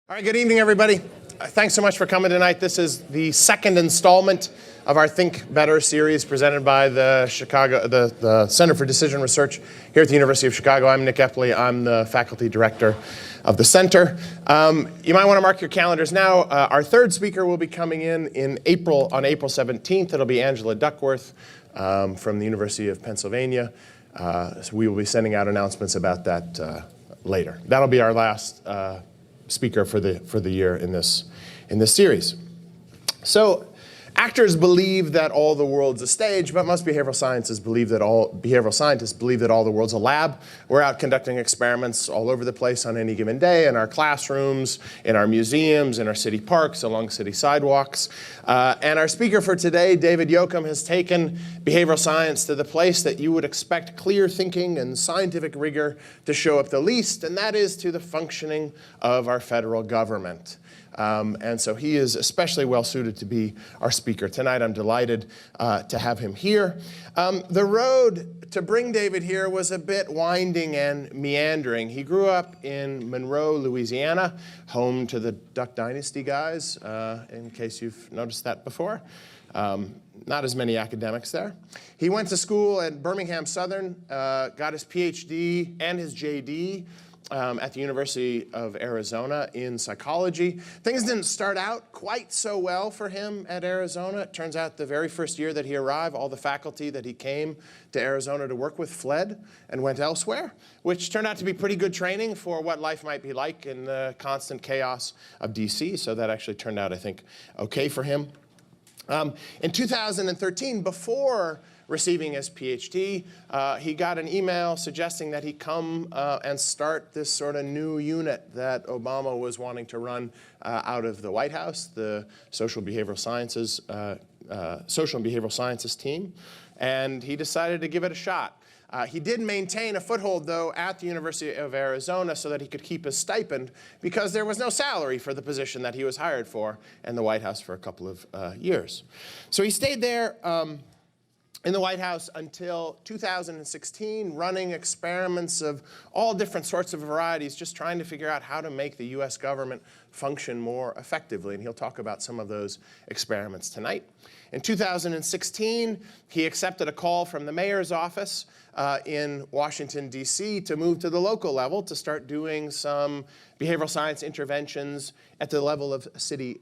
All right, good evening, everybody. Thanks so much for coming tonight. This is the second installment of our Think Better series presented by the Center for Decision Research here at the University of Chicago. I'm Nick Epley. I'm the faculty director of the center. You might want to mark your calendars now. Our third speaker will be coming in April, on April 17th. It'll be Angela Duckworth from the University of Pennsylvania. So we will be sending out announcements about that later. That'll be our last speaker for the year in this series. So actors believe that all the world's a stage, but most behavioral scientists believe that all the world's a lab. We're out conducting experiments all over the place on any given day, in our classrooms, in our museums, in our city parks, along city sidewalks. And our speaker for today, David Yokum, has taken behavioral science to the place that you would expect clear thinking and scientific rigor to show up the least, and that is to the functioning of our federal government. And so he is especially well suited to be our speaker tonight. I'm delighted to have him here. The road to bring David here was a bit winding and meandering. He grew up in Monroe, Louisiana, home to the Duck Dynasty guys, in case you've noticed that before. Not as many academics there. He went to school at Birmingham Southern, got his PhD and his JD at the University of Arizona in psychology. Things didn't start out quite so well for him at Arizona. It turns out the very first year that he arrived, all the faculty that he came to Arizona to work with fled and went elsewhere, which turned out to be pretty good training for what life might be like in the constant chaos of DC. So that actually turned out, I think, okay for him. In 2013, before receiving his PhD, he got an email suggesting that he come and start this sort of new unit that Obama was wanting to run out of the White House, the Social and Behavioral Sciences team, and he decided to give it a shot. He did maintain a foothold, though, at the University of Arizona so that he could keep his stipend because there was no salary for the position that he was hired for in the White House for a couple of years. So he stayed there in the White House until 2016, running experiments of all different sorts of varieties, just trying to figure out how to make the US government function more effectively. And he'll talk about some of those experiments tonight. In 2016, he accepted a call from the mayor's office in Washington, D.C. to move to the local level to start doing some behavioral science interventions at the level of city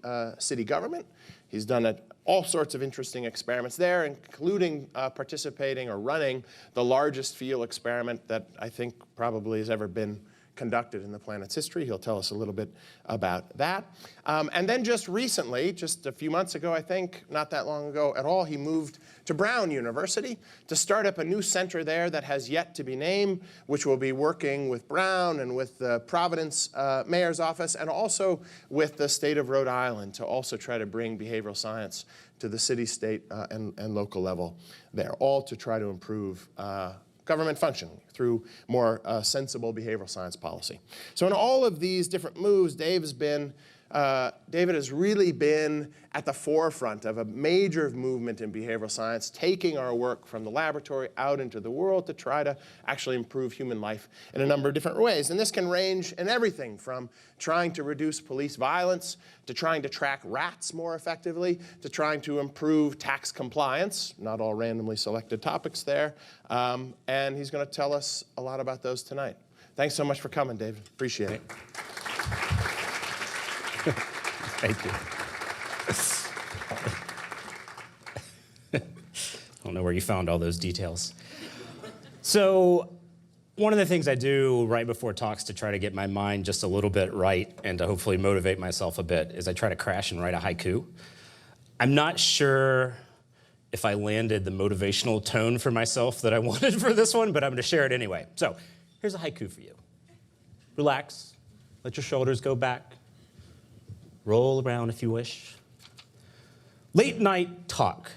government. He's done all sorts of interesting experiments there, including participating or running the largest field experiment that I think probably has ever been conducted in the planet's history. He'll tell us a little bit about that. And then just recently, just a few months ago, I think, not that long ago at all, he moved to Brown University to start up a new center there that has yet to be named, which will be working with Brown and with the Providence mayor's office and also with the state of Rhode Island to also try to bring behavioral science to the city, state, and local level there, all to try to improve government functioning through more sensible behavioral science policy. So in all of these different moves, David has really been at the forefront of a major movement in behavioral science, taking our work from the laboratory out into the world to try to actually improve human life in a number of different ways. And this can range in everything from trying to reduce police violence, to trying to track rats more effectively, to trying to improve tax compliance, not all randomly selected topics there. And he's going to tell us a lot about those tonight. Thanks so much for coming, David. Appreciate it. Thank you. I don't know where you found all those details. So one of the things I do right before talks to try to get my mind just a little bit right and to hopefully motivate myself a bit is I try to crash and write a haiku. I'm not sure if I landed the motivational tone for myself that I wanted for this one, but I'm going to share it anyway. So here's a haiku for you. Relax. Let your shoulders go back. Roll around if you wish. Late night talk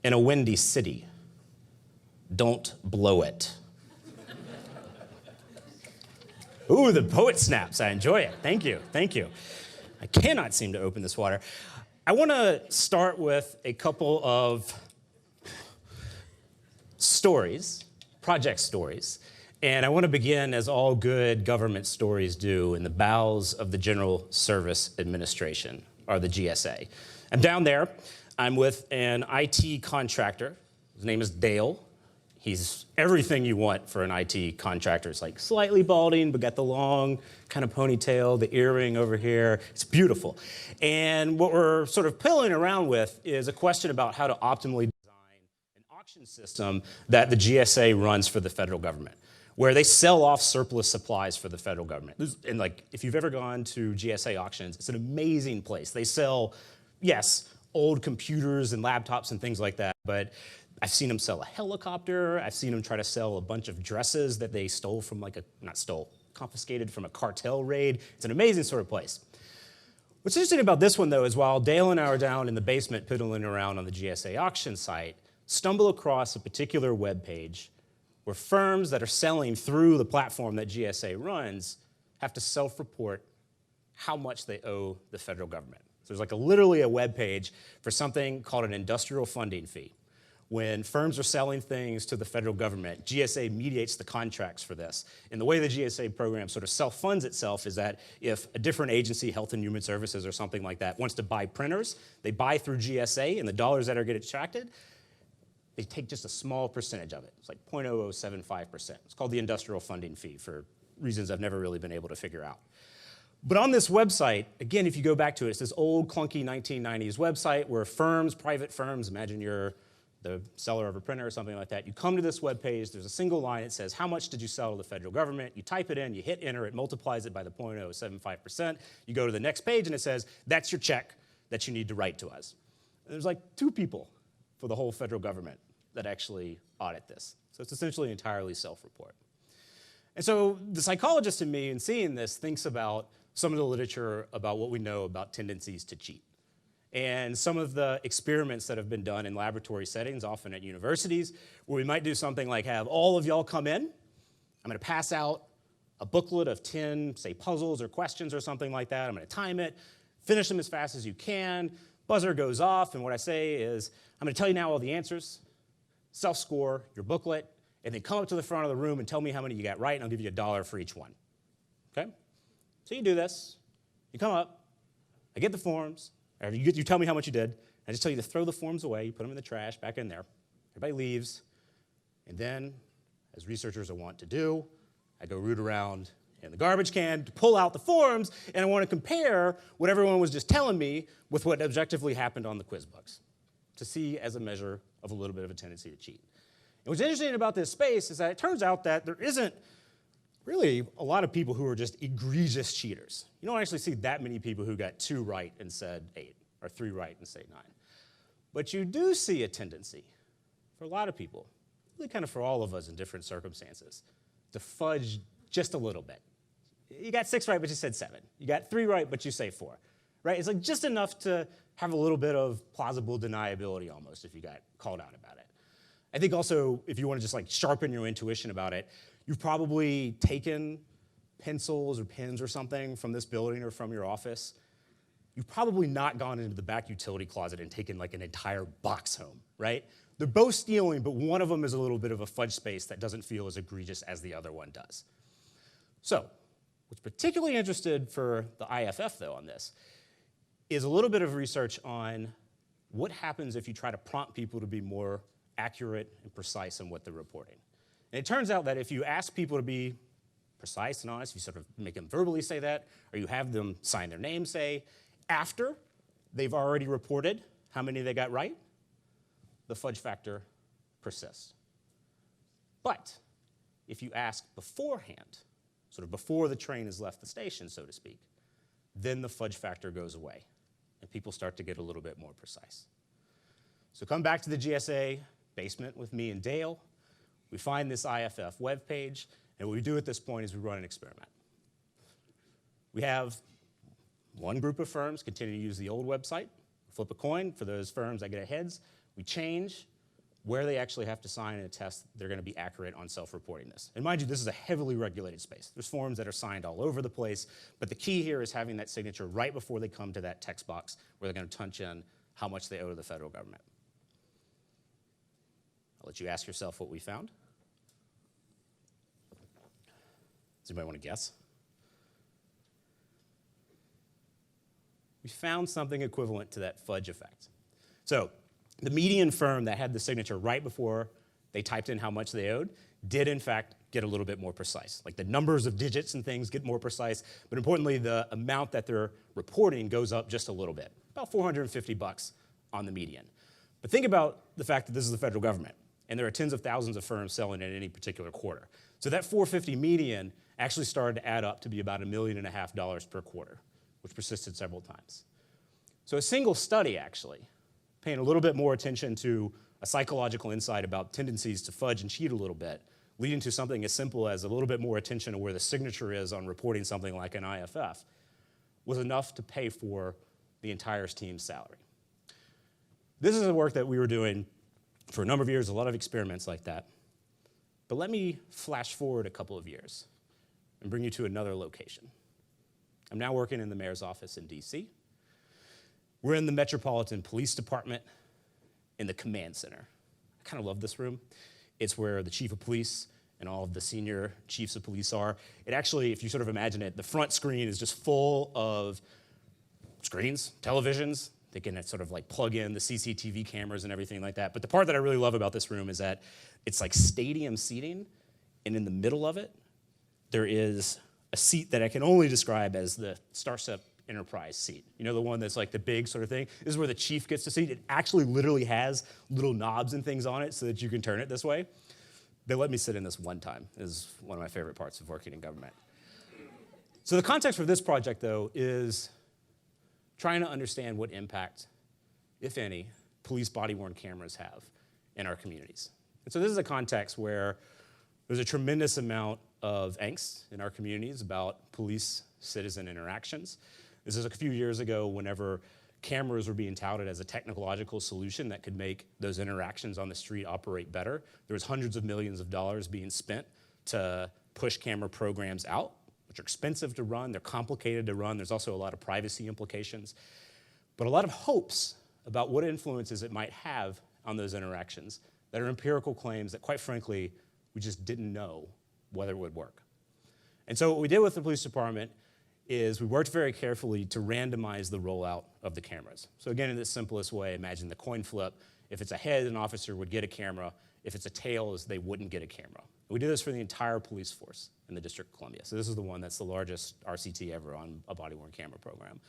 in a windy city. Don't blow it. Ooh, the poet snaps. I enjoy it. Thank you. Thank you. I cannot seem to open this water. I want to start with a couple of stories, project stories, And I want to begin, as all good government stories do, in the bowels of the General Service Administration, or the GSA. I'm down there. I'm with an IT contractor. His name is Dale. He's everything you want for an IT contractor. It's like slightly balding, but got the long kind of ponytail, the earring over here. It's beautiful. And what we're sort of pilling around with is a question about how to optimally design an auction system that the GSA runs for the federal government, where they sell off surplus supplies for the federal government. And like, if you've ever gone to GSA auctions, it's an amazing place. They sell, yes, old computers and laptops and things like that, but I've seen them sell a helicopter. I've seen them try to sell a bunch of dresses that they stole from confiscated from a cartel raid. It's an amazing sort of place. What's interesting about this one, though, is while Dale and I are down in the basement piddling around on the GSA auction site, stumble across a particular web page where firms that are selling through the platform that GSA runs have to self-report how much they owe the federal government. So there's literally a web page for something called an industrial funding fee. When firms are selling things to the federal government, GSA mediates the contracts for this. And the way the GSA program sort of self-funds itself is that if a different agency, Health and Human Services or something like that, wants to buy printers, they buy through GSA, and the dollars that are getting extracted, they take just a small percentage of it. It's like 0.0075%. It's called the industrial funding fee for reasons I've never really been able to figure out. But on this website, again, if you go back to it, it's this old clunky 1990s website where firms, private firms, imagine you're the seller of a printer or something like that, you come to this web page, there's a single line that says, how much did you sell to the federal government? You type it in, you hit enter, it multiplies it by the 0.075%. You go to the next page and it says, that's your check that you need to write to us. And there's like 2 people for the whole federal government that actually audit this. So it's essentially entirely self-report. And so the psychologist in me, in seeing this, thinks about some of the literature about what we know about tendencies to cheat. And some of the experiments that have been done in laboratory settings, often at universities, where we might do something like have all of y'all come in. I'm going to pass out a booklet of 10, say, puzzles or questions or something like that. I'm going to time it, finish them as fast as you can. Buzzer goes off, and what I say is, I'm going to tell you now all the answers, self-score your booklet, and then come up to the front of the room and tell me how many you got right, and I'll give you $1 for each one. Okay? So you do this. You come up. I get the forms. Or you tell me how much you did. I just tell you to throw the forms away. You put them in the trash, back in there. Everybody leaves. And then, as researchers are wont to do, I go root around in the garbage can to pull out the forms, and I want to compare what everyone was just telling me with what objectively happened on the quiz books to see as a measure of a little bit of a tendency to cheat. And what's interesting about this space is that it turns out that there isn't really a lot of people who are just egregious cheaters. You don't actually see that many people who got 2 right and said 8, or 3 right and say 9. But you do see a tendency for a lot of people, really kind of for all of us in different circumstances, to fudge just a little bit. You got 6 right, but you said 7. You got 3 right, but you say 4. Right? It's like just enough to have a little bit of plausible deniability almost if you got called out about it. I think also, if you want to just like sharpen your intuition about it, you've probably taken pencils or pens or something from this building or from your office. You've probably not gone into the back utility closet and taken like an entire box home, right? They're both stealing, but one of them is a little bit of a fudge space that doesn't feel as egregious as the other one does. So, what's particularly interested for the IFF, though, on this is a little bit of research on what happens if you try to prompt people to be more accurate and precise in what they're reporting. And it turns out that if you ask people to be precise and honest, you sort of make them verbally say that, or you have them sign their name, say, after they've already reported how many they got right, the fudge factor persists. But if you ask beforehand, sort of before the train has left the station, so to speak, then the fudge factor goes away, and people start to get a little bit more precise. So come back to the GSA basement with me and Dale. We find this IFF webpage, and what we do at this point is we run an experiment. We have one group of firms continue to use the old website. We flip a coin. For those firms that get heads, we change where they actually have to sign in a test. They're going to be accurate on self-reporting this. And mind you, this is a heavily regulated space. There's forms that are signed all over the place, but the key here is having that signature right before they come to that text box where they're going to punch in how much they owe to the federal government. I'll let you ask yourself what we found. Does anybody want to guess? We found something equivalent to that fudge effect. So the median firm that had the signature right before they typed in how much they owed did, in fact, get a little bit more precise. Like the numbers of digits and things get more precise, but importantly, the amount that they're reporting goes up just a little bit, about $450 on the median. But think about the fact that this is the federal government, and there are tens of thousands of firms selling in any particular quarter. So that $450 median actually started to add up to be about $1.5 million per quarter, which persisted several times. So a single study, actually, paying a little bit more attention to a psychological insight about tendencies to fudge and cheat a little bit, leading to something as simple as a little bit more attention to where the signature is on reporting something like an IFF, was enough to pay for the entire team's salary. This is the work that we were doing for a number of years, a lot of experiments like that. But let me flash forward a couple of years and bring you to another location. I'm now working in the mayor's office in DC. We're in the Metropolitan Police Department in the command center. I kind of love this room. It's where the chief of police and all of the senior chiefs of police are. It actually, if you sort of imagine it, the front screen is just full of screens, televisions. They can sort of like plug in the CCTV cameras and everything like that. But the part that I really love about this room is that it's like stadium seating, and in the middle of it, there is a seat that I can only describe as the Starship Enterprise seat. You know, the one that's like the big sort of thing? This is where the chief gets to sit. It actually literally has little knobs and things on it so that you can turn it this way. They let me sit in this one time. It is one of my favorite parts of working in government. So the context for this project, though, is trying to understand what impact, if any, police body-worn cameras have in our communities. And so this is a context where there's a tremendous amount of angst in our communities about police-citizen interactions. This is a few years ago whenever cameras were being touted as a technological solution that could make those interactions on the street operate better. There was hundreds of millions of dollars being spent to push camera programs out, which are expensive to run, they're complicated to run, there's also a lot of privacy implications, but a lot of hopes about what influences it might have on those interactions that are empirical claims that, quite frankly, we just didn't know whether it would work. And so what we did with the police department is we worked very carefully to randomize the rollout of the cameras. So again, in the simplest way, imagine the coin flip. If it's a head, an officer would get a camera. If it's a tail, they wouldn't get a camera. We did this for the entire police force in the District of Columbia. So this is the one that's the largest RCT ever on a body-worn camera program.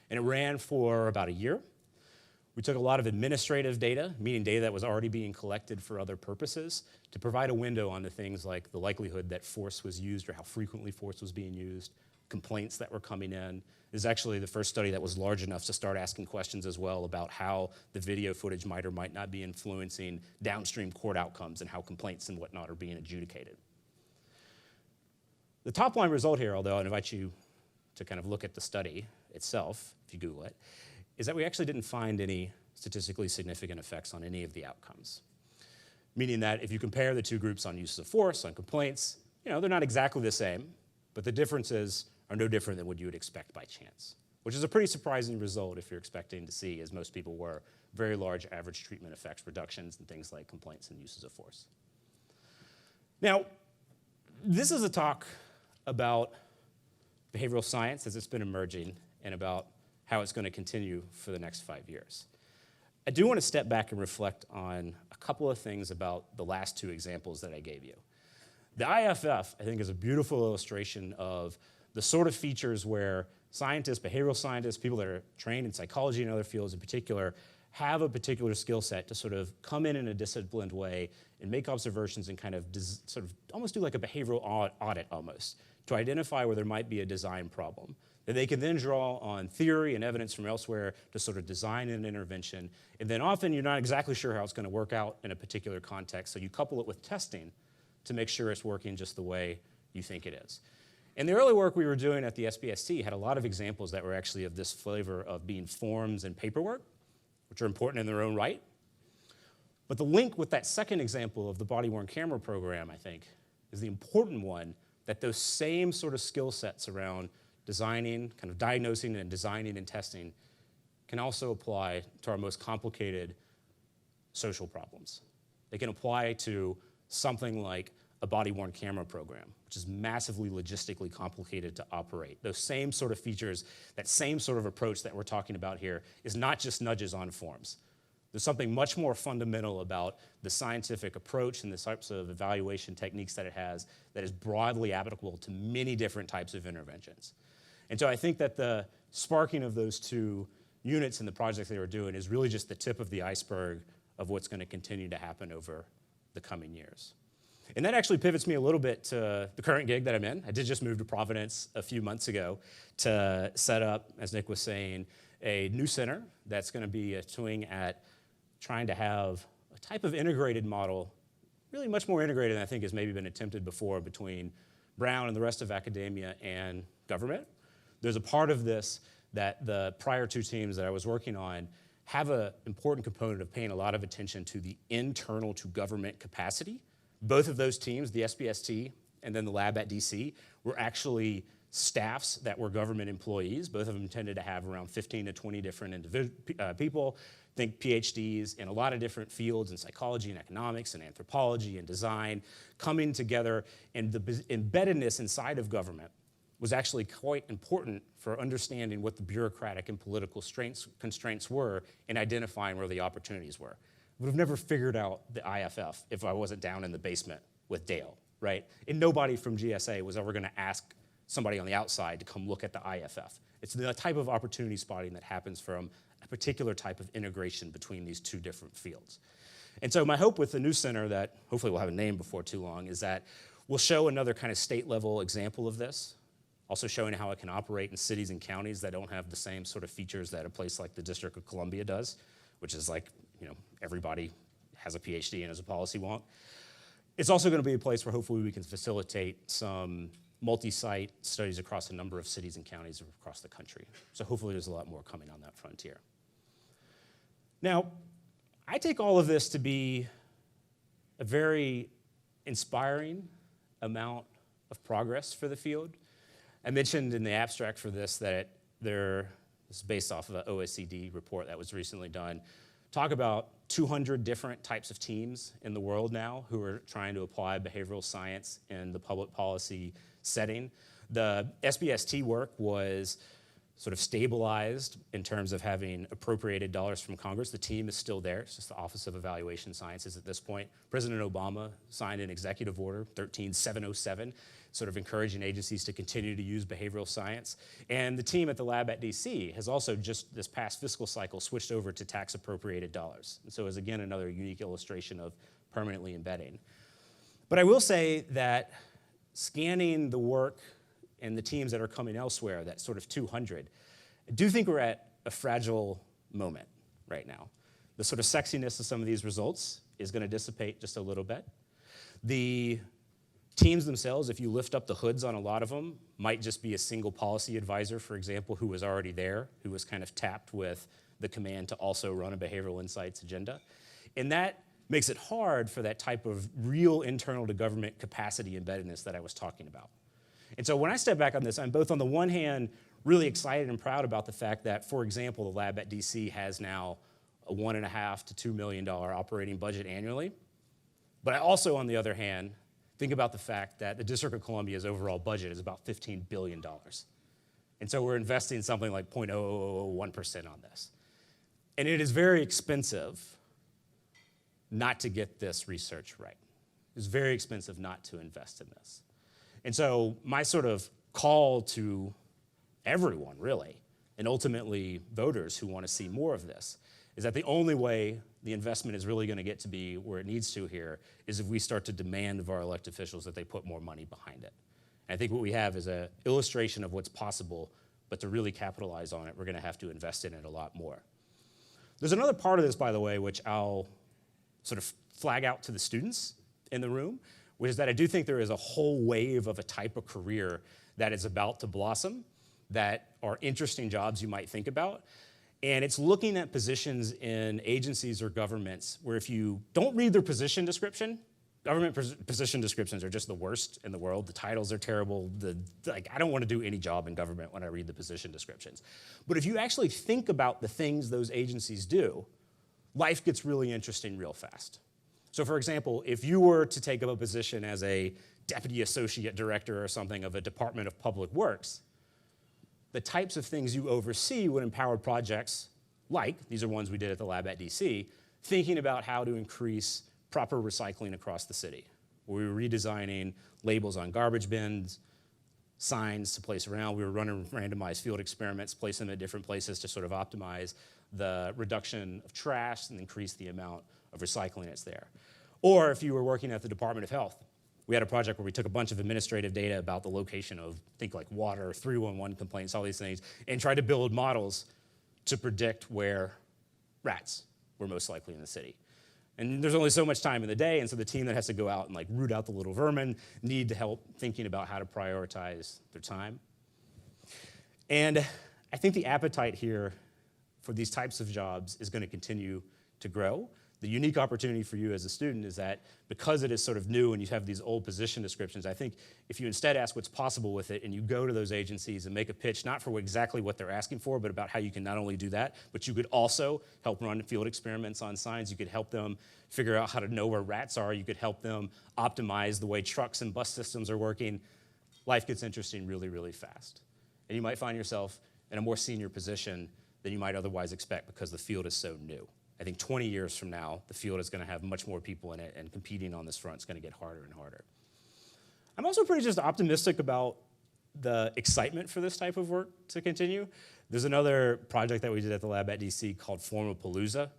And it ran for about a year. We took a lot of administrative data, meaning data that was already being collected for other purposes, to provide a window onto things like the likelihood that force was used or how frequently force was being used, complaints that were coming in. This is actually the first study that was large enough to start asking questions as well about how the video footage might or might not be influencing downstream court outcomes and how complaints and whatnot are being adjudicated. The top line result here, although I'd invite you to kind of look at the study itself, if you Google it, is that we actually didn't find any statistically significant effects on any of the outcomes. Meaning that if you compare the two groups on use of force, on complaints, they're not exactly the same, but the differences are no different than what you would expect by chance, which is a pretty surprising result if you're expecting to see, as most people were, very large average treatment effects reductions in things like complaints and uses of force. Now, this is a talk about behavioral science as it's been emerging and about how it's going to continue for the next 5 years. I do want to step back and reflect on a couple of things about the last two examples that I gave you. The IFF, I think, is a beautiful illustration of the sort of features where scientists, behavioral scientists, people that are trained in psychology and other fields in particular, have a particular skill set to sort of come in a disciplined way and make observations and kind of sort of almost do like a behavioral audit almost to identify where there might be a design problem that they can then draw on theory and evidence from elsewhere to sort of design an intervention. And then often you're not exactly sure how it's going to work out in a particular context, so you couple it with testing to make sure it's working just the way you think it is. And the early work we were doing at the SBST had a lot of examples that were actually of this flavor of being forms and paperwork, which are important in their own right. But the link with that second example of the body-worn camera program, I think, is the important one, that those same sort of skill sets around designing, kind of diagnosing and designing and testing can also apply to our most complicated social problems. They can apply to something like a body-worn camera program, which is massively logistically complicated to operate. Those same sort of features, that same sort of approach that we're talking about here is not just nudges on forms. There's something much more fundamental about the scientific approach and the types of evaluation techniques that it has that is broadly applicable to many different types of interventions. And so I think that the sparking of those two units in the projects they were doing is really just the tip of the iceberg of what's going to continue to happen over the coming years. And that actually pivots me a little bit to the current gig that I'm in. I did just move to Providence a few months ago to set up, as Nick was saying, a new center that's going to be a swing at trying to have a type of integrated model, really much more integrated than I think has maybe been attempted before between Brown and the rest of academia and government. There's a part of this that the prior two teams that I was working on have an important component of paying a lot of attention to the internal to government capacity. Both of those teams, the SBST and then the lab at DC, were actually staffs that were government employees. Both of them tended to have around 15 to 20 different people, think PhDs in a lot of different fields in psychology and economics and anthropology and design, coming together, and the embeddedness inside of government was actually quite important for understanding what the bureaucratic and political constraints were in identifying where the opportunities were. Would have never figured out the IFF if I wasn't down in the basement with Dale, right? And nobody from GSA was ever gonna ask somebody on the outside to come look at the IFF. It's the type of opportunity spotting that happens from a particular type of integration between these two different fields. And so my hope with the new center that hopefully we'll have a name before too long is that we'll show another kind of state level example of this, also showing how it can operate in cities and counties that don't have the same sort of features that a place like the District of Columbia does, which is like, everybody has a PhD and is a policy wonk. It's also going to be a place where hopefully we can facilitate some multi-site studies across a number of cities and counties across the country. So hopefully there's a lot more coming on that frontier. Now, I take all of this to be a very inspiring amount of progress for the field. I mentioned in the abstract for this that this is based off of an OECD report that was recently done. Talk about 200 different types of teams in the world now who are trying to apply behavioral science in the public policy setting. The SBST work was sort of stabilized in terms of having appropriated dollars from Congress. The team is still there. It's just the Office of Evaluation Sciences at this point. President Obama signed an executive order, 13707, sort of encouraging agencies to continue to use behavioral science. And the team at the lab at DC has also just this past fiscal cycle switched over to tax appropriated dollars. And so is again another unique illustration of permanently embedding. But I will say that scanning the work and the teams that are coming elsewhere, that sort of 200, I do think we're at a fragile moment right now. The sort of sexiness of some of these results is going to dissipate just a little bit. The teams themselves, if you lift up the hoods on a lot of them, might just be a single policy advisor, for example, who was already there, who was kind of tapped with the command to also run a behavioral insights agenda. And that makes it hard for that type of real internal to government capacity embeddedness that I was talking about. And so when I step back on this, I'm both on the one hand really excited and proud about the fact that, for example, the lab at DC has now a $1.5 to $2 million operating budget annually. But I also, on the other hand, think about the fact that the District of Columbia's overall budget is about $15 billion. And so we're investing something like 0.0001% on this. And it is very expensive not to get this research right. It's very expensive not to invest in this. And so my sort of call to everyone, really, and ultimately voters who want to see more of this, is that the only way the investment is really going to get to be where it needs to here is if we start to demand of our elected officials that they put more money behind it. And I think what we have is an illustration of what's possible, but to really capitalize on it, we're going to have to invest in it a lot more. There's another part of this, by the way, which I'll sort of flag out to the students in the room, which is that I do think there is a whole wave of a type of career that is about to blossom that are interesting jobs you might think about. And it's looking at positions in agencies or governments where if you don't read their position description, government position descriptions are just the worst in the world. The titles are terrible. I don't want to do any job in government when I read the position descriptions. But if you actually think about the things those agencies do, life gets really interesting real fast. So for example, if you were to take up a position as a deputy associate director or something of a Department of Public Works, the types of things you oversee would empower projects like, these are ones we did at the lab at DC, thinking about how to increase proper recycling across the city. We were redesigning labels on garbage bins, signs to place around. We were running randomized field experiments, placing them at different places to sort of optimize the reduction of trash and increase the amount of recycling that's there. Or if you were working at the Department of Health, we had a project where we took a bunch of administrative data about the location of, think like water, 311 complaints, all these things, and tried to build models to predict where rats were most likely in the city. And there's only so much time in the day, and so the team that has to go out and like root out the little vermin need to help thinking about how to prioritize their time. And I think the appetite here for these types of jobs is going to continue to grow. The unique opportunity for you as a student is that because it is sort of new and you have these old position descriptions, I think if you instead ask what's possible with it and you go to those agencies and make a pitch, not for exactly what they're asking for, but about how you can not only do that, but you could also help run field experiments on signs. You could help them figure out how to know where rats are. You could help them optimize the way trucks and bus systems are working. Life gets interesting really, really fast. And you might find yourself in a more senior position than you might otherwise expect because the field is so new. I think 20 years from now, the field is going to have much more people in it, and competing on this front is going to get harder and harder. I'm also pretty just optimistic about the excitement for this type of work to continue. There's another project that we did at the lab at DC called Palooza.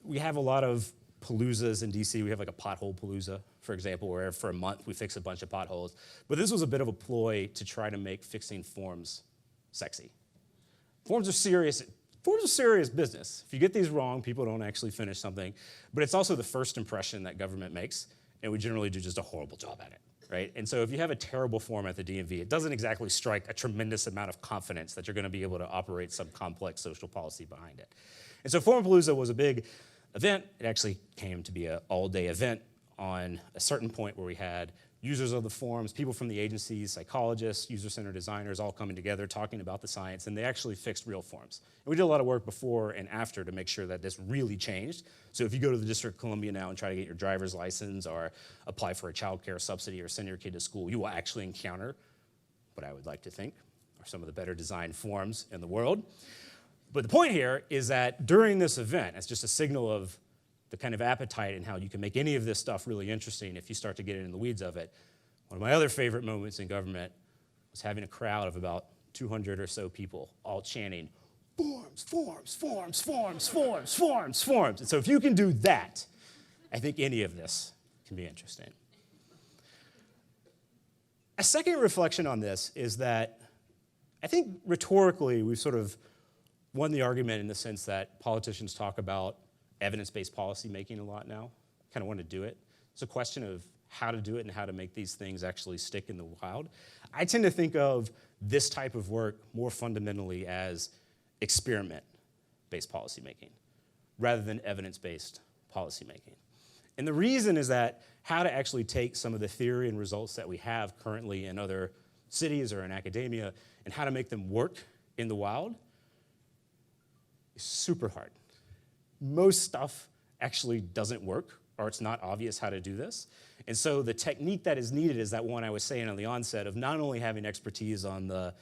We have a lot of paloozas in DC. We have like a pothole palooza, for example, where for a month we fix a bunch of potholes. But this was a bit of a ploy to try to make fixing forms sexy. Forms are serious business. If you get these wrong, people don't actually finish something. But it's also the first impression that government makes, and we generally do just a horrible job at it, right? And so if you have a terrible form at the DMV, it doesn't exactly strike a tremendous amount of confidence that you're going to be able to operate some complex social policy behind it. And so Palooza was a big event. It actually came to be an all-day event on a certain point where we had users of the forms, people from the agencies, psychologists, user-centered designers all coming together talking about the science, and they actually fixed real forms. And we did a lot of work before and after to make sure that this really changed. So if you go to the District of Columbia now and try to get your driver's license or apply for a child care subsidy or send your kid to school, you will actually encounter what I would like to think are some of the better designed forms in the world. But the point here is that during this event, it's just a signal of the kind of appetite and how you can make any of this stuff really interesting if you start to get in the weeds of it. One of my other favorite moments in government was having a crowd of about 200 or so people all chanting, forms, forms, forms, forms, forms, forms, forms. And so if you can do that, I think any of this can be interesting. A second reflection on this is that I think rhetorically we've sort of won the argument in the sense that politicians talk about evidence-based policy making a lot now. Kind of want to do it. It's a question of how to do it and how to make these things actually stick in the wild. I tend to think of this type of work more fundamentally as experiment-based policymaking rather than evidence-based policymaking. And the reason is that how to actually take some of the theory and results that we have currently in other cities or in academia and how to make them work in the wild is super hard. Most stuff actually doesn't work, or it's not obvious how to do this. And so the technique that is needed is that one I was saying on the onset of not only having expertise on the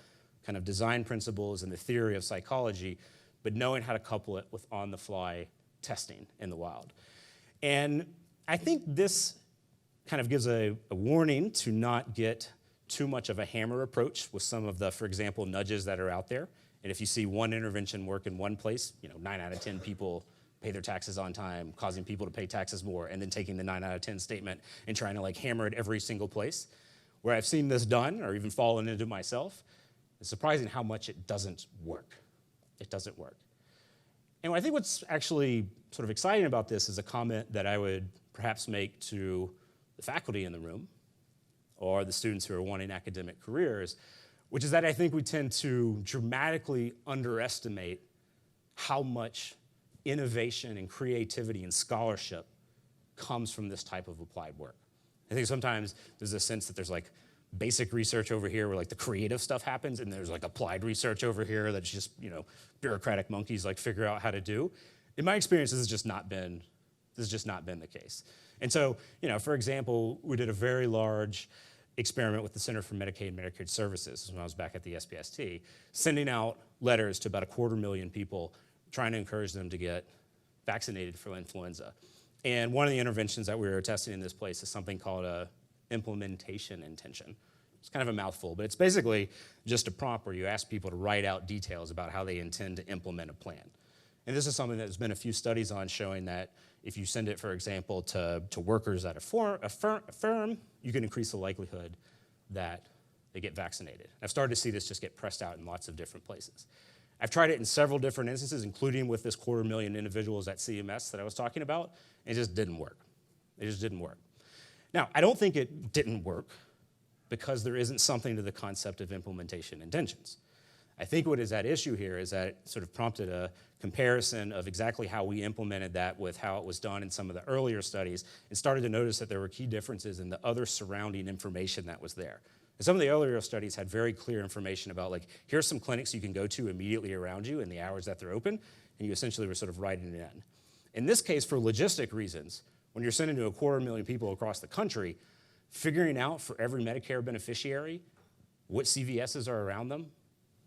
kind of design principles and the theory of psychology, but knowing how to couple it with on-the-fly testing in the wild. And I think this kind of gives a warning to not get too much of a hammer approach with some of the, for example, nudges that are out there. And if you see one intervention work in one place, 9 out of 10 people pay their taxes on time, causing people to pay taxes more, and then taking the 9 out of 10 statement and trying to hammer it every single place. Where I've seen this done, or even fallen into myself, it's surprising how much it doesn't work. It doesn't work. And I think what's actually sort of exciting about this is a comment that I would perhaps make to the faculty in the room or the students who are wanting academic careers, which is that I think we tend to dramatically underestimate how much innovation and creativity and scholarship comes from this type of applied work. I think sometimes there's a sense that there's basic research over here where the creative stuff happens, and there's applied research over here that's just bureaucratic monkeys figure out how to do. In my experience, this has just not been This has just not been the case. And so, for example, we did a very large experiment with the Center for Medicaid and Medicare Services when I was back at the SPST, sending out letters to about 250,000 people, trying to encourage them to get vaccinated for influenza. And one of the interventions that we were testing in this place is something called a implementation intention. It's kind of a mouthful, but it's basically just a prompt where you ask people to write out details about how they intend to implement a plan. And this is something that there's been a few studies on showing that if you send it, for example, to workers at a firm, you can increase the likelihood that they get vaccinated. I've started to see this just get pressed out in lots of different places. I've tried it in several different instances, including with this 250,000 individuals at CMS that I was talking about, and it just didn't work. It just didn't work. Now, I don't think it didn't work because there isn't something to the concept of implementation intentions. I think what is at issue here is that it sort of prompted a comparison of exactly how we implemented that with how it was done in some of the earlier studies, and started to notice that there were key differences in the other surrounding information that was there. And some of the earlier studies had very clear information about, like, here's some clinics you can go to immediately around you in the hours that they're open, and you essentially were sort of writing it in. In this case, for logistic reasons, when you're sending to 250,000 people across the country, figuring out for every Medicare beneficiary what CVSs are around them,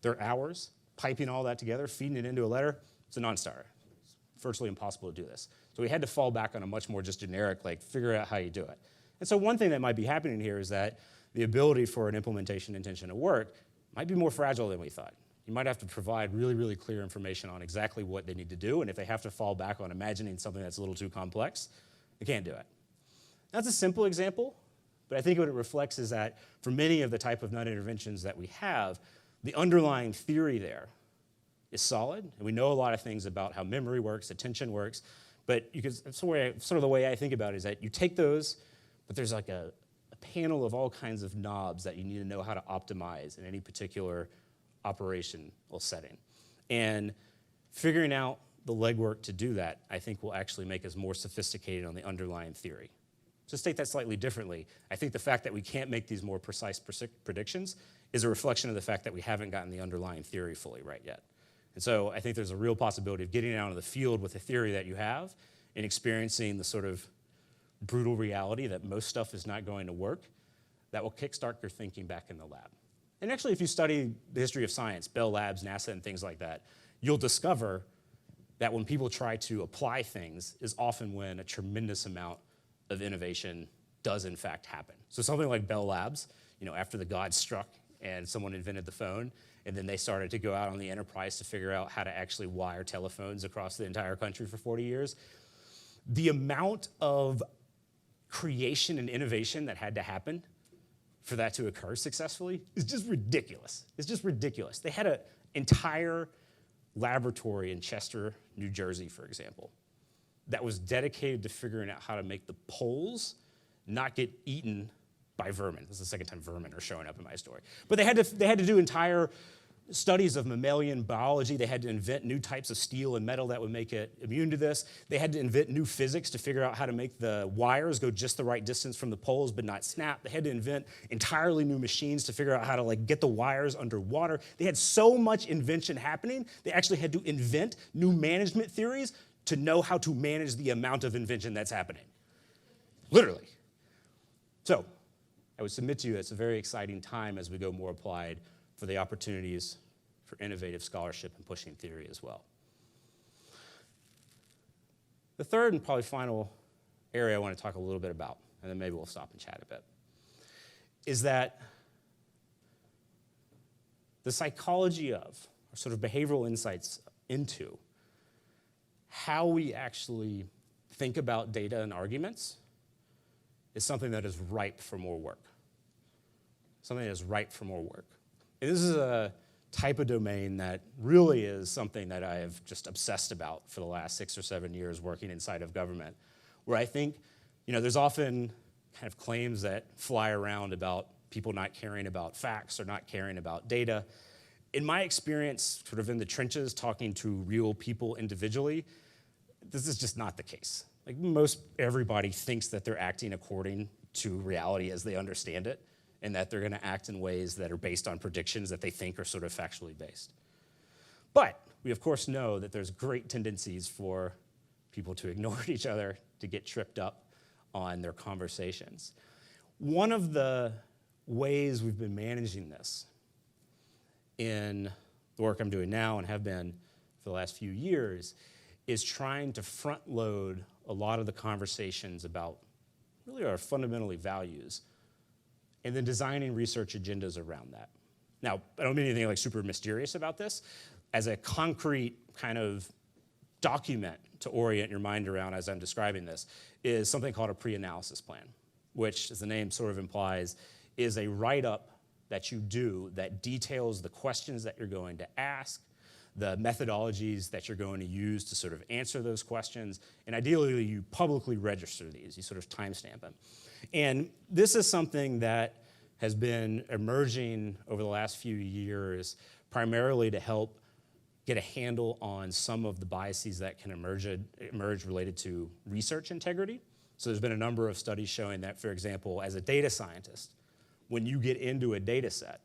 their hours, piping all that together, feeding it into a letter, it's a non-starter. It's virtually impossible to do this. So we had to fall back on a much more just generic, like, figure out how you do it. And so one thing that might be happening here is that the ability for an implementation intention to work might be more fragile than we thought. You might have to provide really, really clear information on exactly what they need to do, and if they have to fall back on imagining something that's a little too complex, they can't do it. That's a simple example, but I think what it reflects is that for many of the type of non-interventions that we have, the underlying theory there is solid, and we know a lot of things about how memory works, attention works, but sort of the way I think about it is that you take those, but there's like a panel of all kinds of knobs that you need to know how to optimize in any particular operational setting. And figuring out the legwork to do that, I think, will actually make us more sophisticated on the underlying theory. To state that slightly differently, I think the fact that we can't make these more precise predictions is a reflection of the fact that we haven't gotten the underlying theory fully right yet. And so I think there's a real possibility of getting out of the field with the theory that you have and experiencing the sort of brutal reality that most stuff is not going to work that will kickstart your thinking back in the lab. And actually, if you study the history of science, Bell Labs, NASA, and things like that, you'll discover that when people try to apply things is often when a tremendous amount of innovation does in fact happen. So something like Bell Labs, after the gods struck and someone invented the phone, and then they started to go out on the enterprise to figure out how to actually wire telephones across the entire country for 40 years. The amount of creation and innovation that had to happen for that to occur successfully is just ridiculous. It's just ridiculous. They had an entire laboratory in Chester, New Jersey, for example, that was dedicated to figuring out how to make the poles not get eaten by vermin. This is the second time vermin are showing up in my story. But they had to do entire studies of mammalian biology. They had to invent new types of steel and metal that would make it immune to this. They had to invent new physics to figure out how to make the wires go just the right distance from the poles but not snap. They had to invent entirely new machines to figure out how to get the wires underwater. They had so much invention happening, they actually had to invent new management theories to know how to manage the amount of invention that's happening. Literally. So I would submit to you it's a very exciting time as we go more applied for the opportunities for innovative scholarship and pushing theory as well. The third and probably final area I want to talk a little bit about, and then maybe we'll stop and chat a bit, is that the psychology of, or sort of behavioral insights into, how we actually think about data and arguments is something that is ripe for more work. Something that is ripe for more work. And this is a type of domain that really is something that I have just obsessed about for the last 6 or 7 years working inside of government, where I think, there's often kind of claims that fly around about people not caring about facts or not caring about data. In my experience, sort of in the trenches, talking to real people individually, this is just not the case. Most everybody thinks that they're acting according to reality as they understand it, and that they're going to act in ways that are based on predictions that they think are sort of factually based. But we, of course, know that there's great tendencies for people to ignore each other, to get tripped up on their conversations. One of the ways we've been managing this in the work I'm doing now and have been for the last few years is trying to front load a lot of the conversations about really our fundamentally values and then designing research agendas around that. Now, I don't mean anything like super mysterious about this. As a concrete kind of document to orient your mind around as I'm describing this is something called a pre-analysis plan, which, as the name sort of implies, is a write-up that you do that details the questions that you're going to ask, the methodologies that you're going to use to sort of answer those questions, and ideally you publicly register these, you sort of timestamp them. And this is something that has been emerging over the last few years primarily to help get a handle on some of the biases that can emerge related to research integrity. So there's been a number of studies showing that, for example, as a data scientist, when you get into a data set,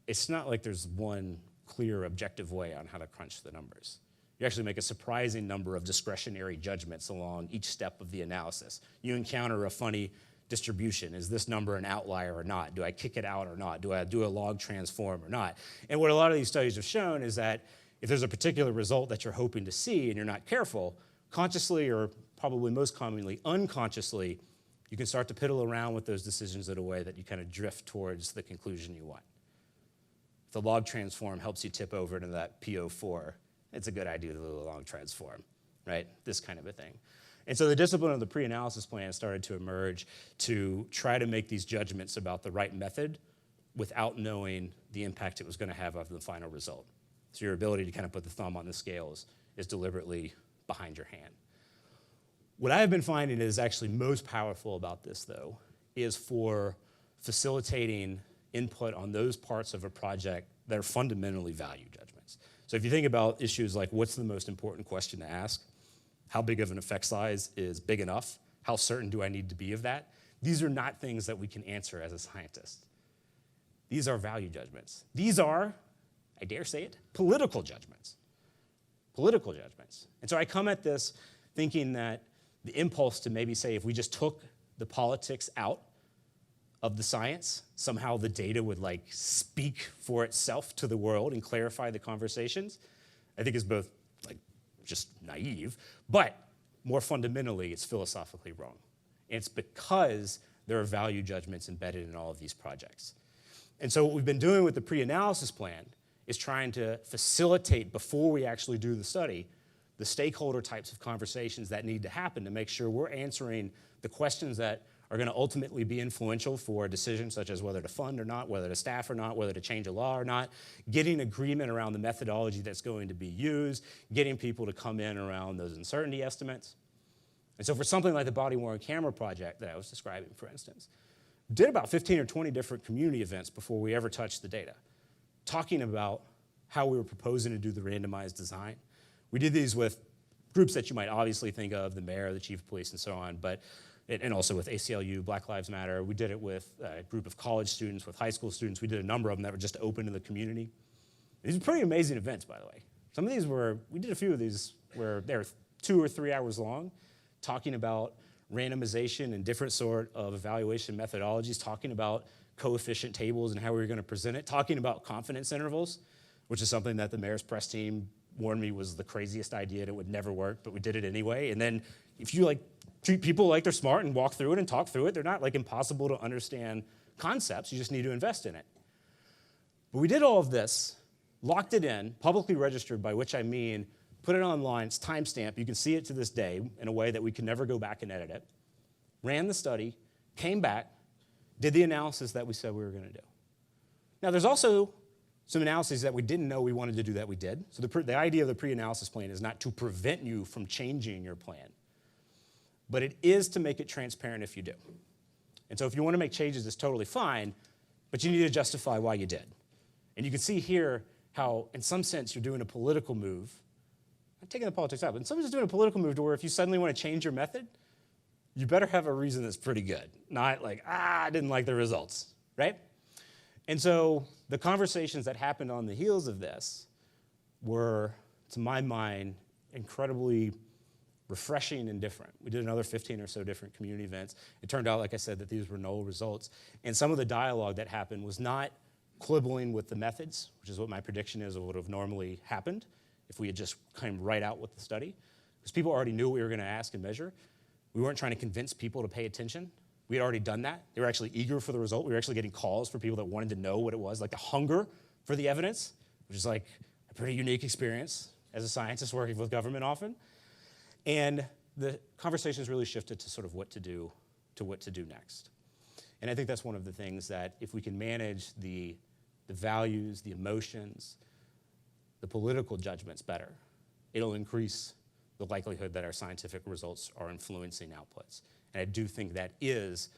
it's not like there's one clear, objective way on how to crunch the numbers. You actually make a surprising number of discretionary judgments along each step of the analysis. You encounter a funny distribution. Is this number an outlier or not? Do I kick it out or not? Do I do a log transform or not? And what a lot of these studies have shown is that if there's a particular result that you're hoping to see and you're not careful, consciously or probably most commonly unconsciously, you can start to piddle around with those decisions in a way that you kind of drift towards the conclusion you want. If the log transform helps you tip over into that PO4, it's a good idea to do a log transform, right? This kind of a thing. And so the discipline of the pre-analysis plan started to emerge to try to make these judgments about the right method without knowing the impact it was going to have on the final result. So your ability to kind of put the thumb on the scales is deliberately behind your hand. What I have been finding is actually most powerful about this, though, is for facilitating input on those parts of a project that are fundamentally value judgments. So if you think about issues like what's the most important question to ask, how big of an effect size is big enough, how certain do I need to be of that, these are not things that we can answer as a scientist. These are value judgments. These are, I dare say it, political judgments. Political judgments. And so I come at this thinking that the impulse to maybe say if we just took the politics out of the science, somehow the data would like speak for itself to the world and clarify the conversations, I think is both like just naive, but more fundamentally, it's philosophically wrong. And it's because there are value judgments embedded in all of these projects. And so what we've been doing with the pre-analysis plan is trying to facilitate, before we actually do the study, the stakeholder types of conversations that need to happen to make sure we're answering the questions that are going to ultimately be influential for decisions such as whether to fund or not, whether to staff or not, whether to change a law or not, getting agreement around the methodology that's going to be used, getting people to come in around those uncertainty estimates. And so for something like the body-worn camera project that I was describing, for instance, did about 15 or 20 different community events before we ever touched the data, talking about how we were proposing to do the randomized design. We did these with groups that you might obviously think of, the mayor, the chief of police, and so on, and also with ACLU, Black Lives Matter. We did it with a group of college students, with high school students. We did a number of them that were just open to the community. These were pretty amazing events, by the way. Some of these we did a few of these where they were 2 or 3 hours long, talking about randomization and different sort of evaluation methodologies, talking about coefficient tables and how we were going to present it, talking about confidence intervals, which is something that the mayor's press team warned me was the craziest idea and it would never work, but we did it anyway. And then if you like treat people like they're smart and walk through it and talk through it, they're not like impossible to understand concepts. You just need to invest in it. But we did all of this, locked it in, publicly registered, by which I mean put it online, it's timestamped, you can see it to this day in a way that we can never go back and edit it, ran the study, came back, did the analysis that we said we were going to do. Now there's also some analyses that we didn't know we wanted to do that we did. So the idea of the pre-analysis plan is not to prevent you from changing your plan, but it is to make it transparent if you do. And so if you want to make changes, it's totally fine, but you need to justify why you did. And you can see here how, in some sense, you're doing a political move. I'm taking the politics out, but in some sense, doing a political move to where if you suddenly want to change your method, you better have a reason that's pretty good, not like, I didn't like the results, right? And so the conversations that happened on the heels of this were, to my mind, incredibly refreshing and different. We did another 15 or so different community events. It turned out, like I said, that these were null results. And some of the dialogue that happened was not quibbling with the methods, which is what my prediction is of what would have normally happened if we had just come right out with the study. Because people already knew what we were going to ask and measure. We weren't trying to convince people to pay attention. We had already done that. They were actually eager for the result. We were actually getting calls for people that wanted to know what it was, like the hunger for the evidence, which is like a pretty unique experience as a scientist working with government often. And the conversations really shifted to sort of what to do next. And I think that's one of the things that if we can manage the values, the emotions, the political judgments better, it'll increase the likelihood that our scientific results are influencing outputs. And I do think that is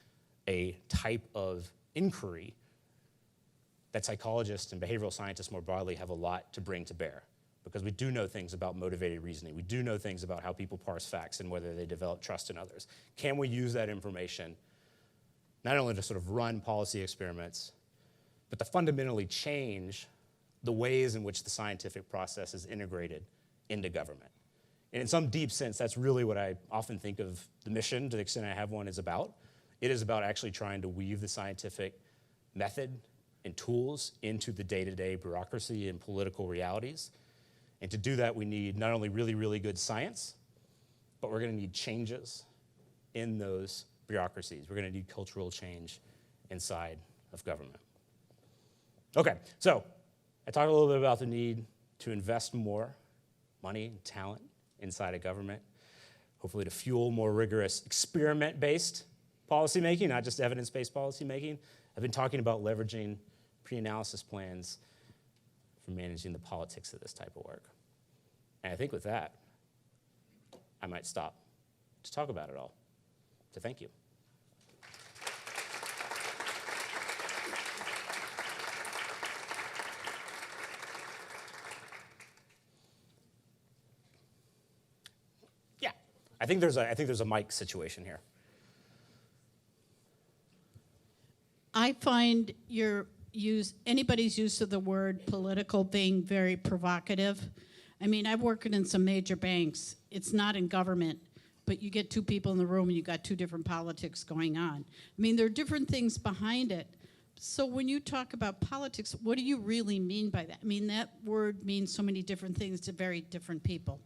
a type of inquiry that psychologists and behavioral scientists more broadly have a lot to bring to bear. Because we do know things about motivated reasoning. We do know things about how people parse facts and whether they develop trust in others. Can we use that information not only to sort of run policy experiments, but to fundamentally change the ways in which the scientific process is integrated into government? And in some deep sense, that's really what I often think of the mission, to the extent I have one, is about. It is about actually trying to weave the scientific method and tools into the day-to-day bureaucracy and political realities. And to do that, we need not only really, really good science, but we're going to need changes in those bureaucracies. We're going to need cultural change inside of government. Okay, so I talked a little bit about the need to invest more money and talent inside of government, hopefully to fuel more rigorous experiment-based policymaking, not just evidence-based policymaking. I've been talking about leveraging pre-analysis plans for managing the politics of this type of work. And I think with that, I might stop to talk about it all. So thank you. Yeah, I think there's a mic situation here. I find anybody's use of the word political being very provocative. I mean, I've worked in some major banks. It's not in government, but you get two people in the room and you got two different politics going on. I mean, there are different things behind it. So when you talk about politics, what do you really mean by that? I mean, that word means so many different things to very different people.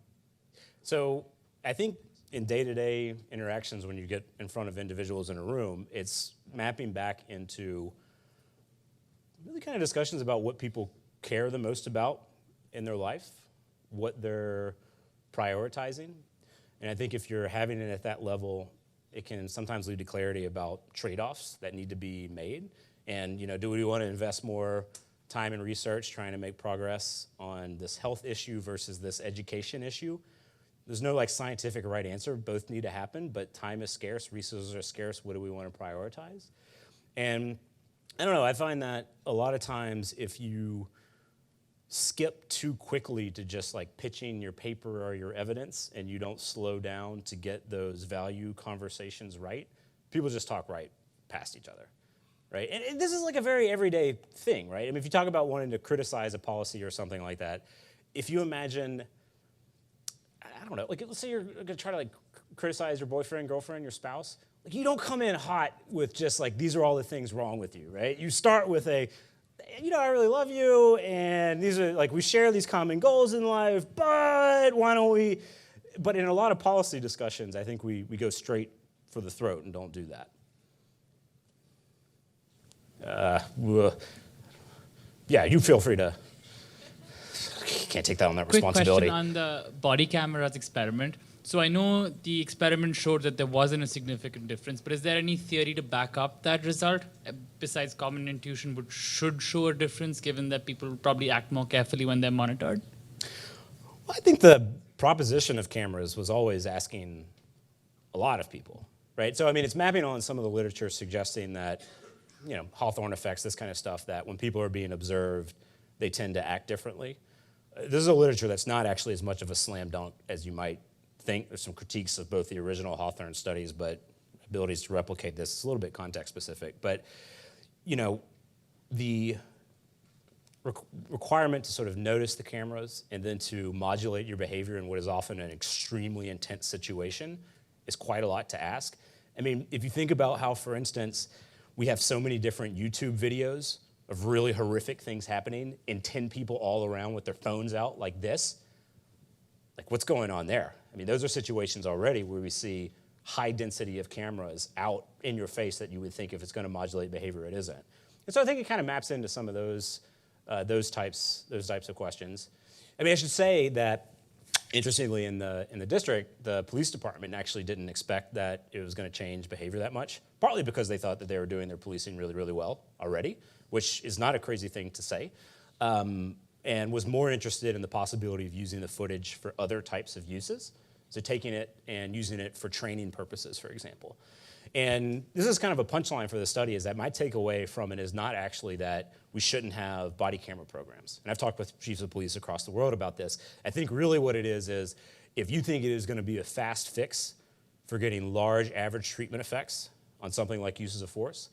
So I think in day-to-day interactions, when you get in front of individuals in a room, it's mapping back into really kind of discussions about what people care the most about in their life, what they're prioritizing. And I think if you're having it at that level, it can sometimes lead to clarity about trade-offs that need to be made. And do we want to invest more time and research trying to make progress on this health issue versus this education issue? There's no scientific right answer. Both need to happen, but time is scarce, resources are scarce. What do we want to prioritize? And I don't know, I find that a lot of times if you skip too quickly to just pitching your paper or your evidence and you don't slow down to get those value conversations right, people just talk right past each other, right? And this is a very everyday thing, right? I mean, if you talk about wanting to criticize a policy or something like that, if you imagine, I don't know, let's say you're going to try to criticize your boyfriend, girlfriend, your spouse. You don't come in hot with just these are all the things wrong with you, right? You start with I really love you, and these are we share these common goals in life, but why don't we? But in a lot of policy discussions, I think we go straight for the throat and don't do that. Yeah, you feel free to. Can't take that on that responsibility. Quick question on the body cameras experiment. So I know the experiment showed that there wasn't a significant difference, but is there any theory to back up that result? Besides common intuition, should show a difference given that people probably act more carefully when they're monitored? Well, I think the proposition of cameras was always asking a lot of people, right? So, I mean, it's mapping on some of the literature suggesting that, Hawthorne effects, this kind of stuff, that when people are being observed, they tend to act differently. This is a literature that's not actually as much of a slam dunk as you might think. There's some critiques of both the original Hawthorne studies, but abilities to replicate this is a little bit context specific. But, requirement to sort of notice the cameras and then to modulate your behavior in what is often an extremely intense situation is quite a lot to ask. I mean, if you think about how, for instance, we have so many different YouTube videos of really horrific things happening and 10 people all around with their phones out like this, like what's going on there? I mean, those are situations already where we see high density of cameras out in your face that you would think if it's going to modulate behavior, it isn't. And so I think it kind of maps into some of those types of questions. I mean, I should say that, interestingly, in the district, the police department actually didn't expect that it was going to change behavior that much, partly because they thought that they were doing their policing really, really well already, which is not a crazy thing to say, and was more interested in the possibility of using the footage for other types of uses, so taking it and using it for training purposes, for example. And this is kind of a punchline for the study, is that my takeaway from it is not actually that we shouldn't have body camera programs. And I've talked with chiefs of police across the world about this. I think really what it is if you think it is going to be a fast fix for getting large average treatment effects on something like uses of force,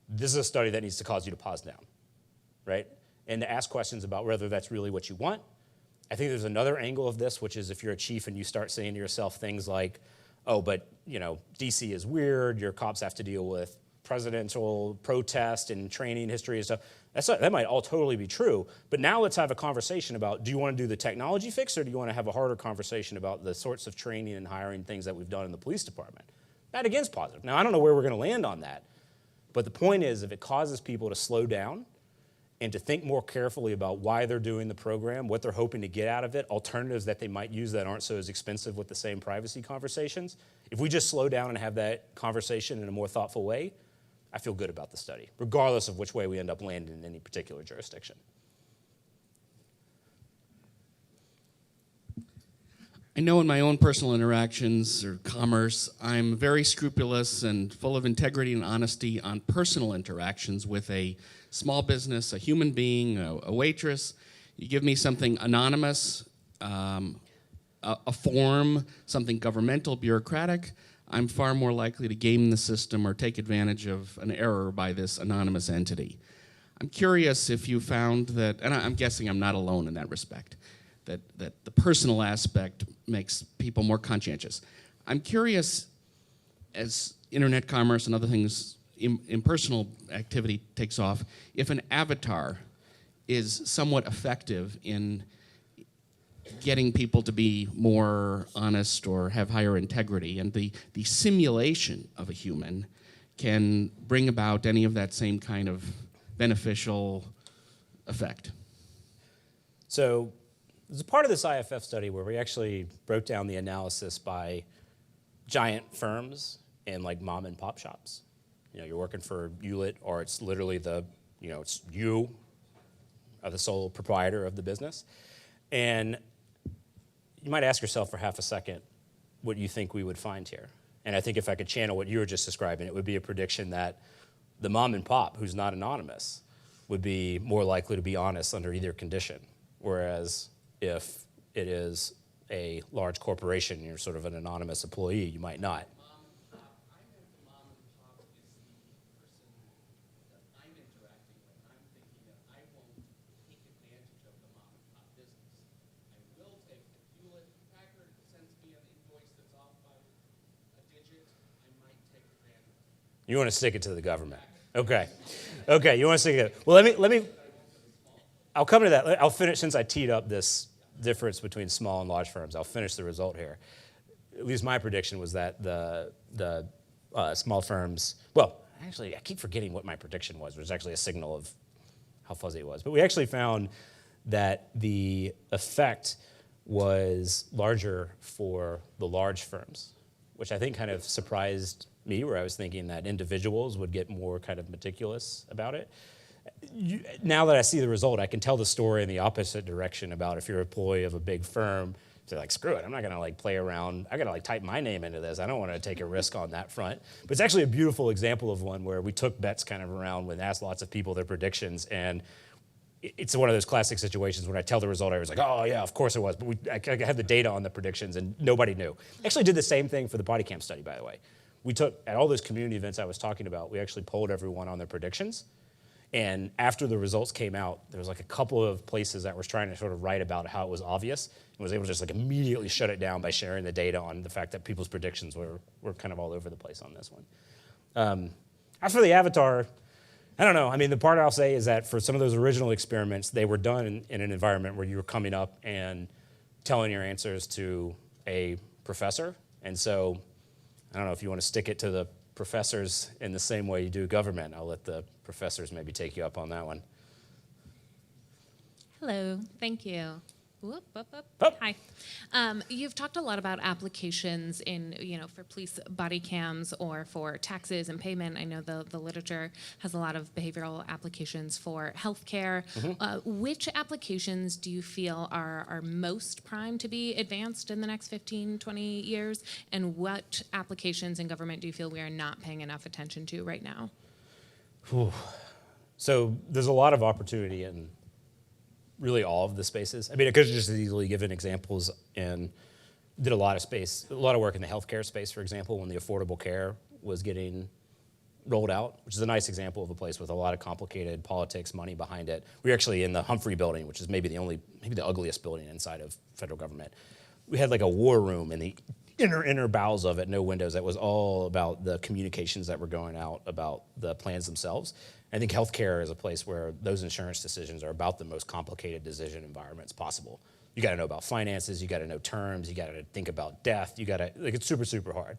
this is a study that needs to cause you to pause down, right? And to ask questions about whether that's really what you want. I think there's another angle of this, which is if you're a chief and you start saying to yourself things like, oh, but DC is weird, your cops have to deal with presidential protest and training history and stuff. That might all totally be true, but now let's have a conversation about, do you want to do the technology fix, or do you want to have a harder conversation about the sorts of training and hiring things that we've done in the police department? That again is positive. Now, I don't know where we're going to land on that, but the point is, if it causes people to slow down and to think more carefully about why they're doing the program, what they're hoping to get out of it, alternatives that they might use that aren't so as expensive with the same privacy conversations. If we just slow down and have that conversation in a more thoughtful way, I feel good about the study, regardless of which way we end up landing in any particular jurisdiction. I know in my own personal interactions or commerce, I'm very scrupulous and full of integrity and honesty on personal interactions with a small business, a human being, a waitress. You give me something anonymous, a form, something governmental, bureaucratic, I'm far more likely to game the system or take advantage of an error by this anonymous entity. I'm curious if you found that, and I'm guessing I'm not alone in that respect, that the personal aspect makes people more conscientious. I'm curious, as internet commerce and other things, impersonal activity takes off, if an avatar is somewhat effective in getting people to be more honest or have higher integrity, and the simulation of a human can bring about any of that same kind of beneficial effect. So there's a part of this IFF study where we actually broke down the analysis by giant firms and like mom and pop shops. You're working for Hewlett, or it's literally it's you are the sole proprietor of the business. And you might ask yourself for half a second what you think we would find here. And I think if I could channel what you were just describing, it would be a prediction that the mom and pop, who's not anonymous, would be more likely to be honest under either condition. Whereas if it is a large corporation, you're sort of an anonymous employee, you might not. You want to stick it to the government. Okay, you want to stick it. Well, let me. I'll come to that. I'll finish, since I teed up this difference between small and large firms. I'll finish the result here. At least my prediction was that the small firms. Well, actually, I keep forgetting what my prediction was. It was actually a signal of how fuzzy it was. But we actually found that the effect was larger for the large firms, which I think kind of surprised me, where I was thinking that individuals would get more kind of meticulous about it. Now that I see the result, I can tell the story in the opposite direction about if you're an employee of a big firm, they're like, screw it, I'm not gonna play around, I gotta type my name into this, I don't wanna take a risk on that front. But it's actually a beautiful example of one where we took bets kind of around and asked lots of people their predictions, and it's one of those classic situations when I tell the result, I was like, oh yeah, of course it was, but I had the data on the predictions and nobody knew. Actually did the same thing for the body cam study, by the way. We took, at all those community events I was talking about, we actually polled everyone on their predictions. And after the results came out, there was like a couple of places that was trying to sort of write about how it was obvious and was able to just like immediately shut it down by sharing the data on the fact that people's predictions were kind of all over the place on this one. As for the avatar, I don't know. I mean, the part I'll say is that for some of those original experiments, they were done in an environment where you were coming up and telling your answers to a professor. And so I don't know if you want to stick it to the professors in the same way you do government. I'll let the professors maybe take you up on that one. Hello, thank you. Whoop, whoop, whoop. Oh. Hi. You've talked a lot about applications in, for police body cams or for taxes and payment. I know the literature has a lot of behavioral applications for healthcare. Which applications do you feel are most primed to be advanced in the next 15, 20 years? And what applications in government do you feel we are not paying enough attention to right now? So there's a lot of opportunity in really all of the spaces. I mean, I could have just as easily given examples and did a lot of work in the healthcare space, for example, when the Affordable Care was getting rolled out, which is a nice example of a place with a lot of complicated politics, money behind it. We were actually in the Humphrey building, which is maybe the ugliest building inside of federal government. We had like a war room in the inner bowels of it, no windows. That was all about the communications that were going out about the plans themselves. I think healthcare is a place where those insurance decisions are about the most complicated decision environments possible. You got to know about finances, you got to know terms, you got to think about death, it's super, super hard.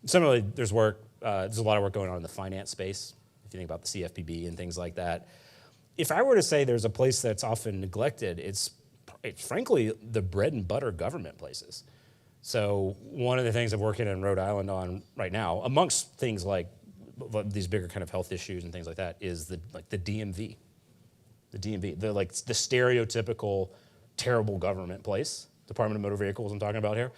Similarly, there's a lot of work going on in the finance space, if you think about the CFPB and things like that. If I were to say there's a place that's often neglected, it's frankly the bread and butter government places. So one of the things I'm working in Rhode Island on right now, amongst things like these bigger kind of health issues and things like that, is the DMV. The DMV, the stereotypical terrible government place, Department of Motor Vehicles I'm talking about here.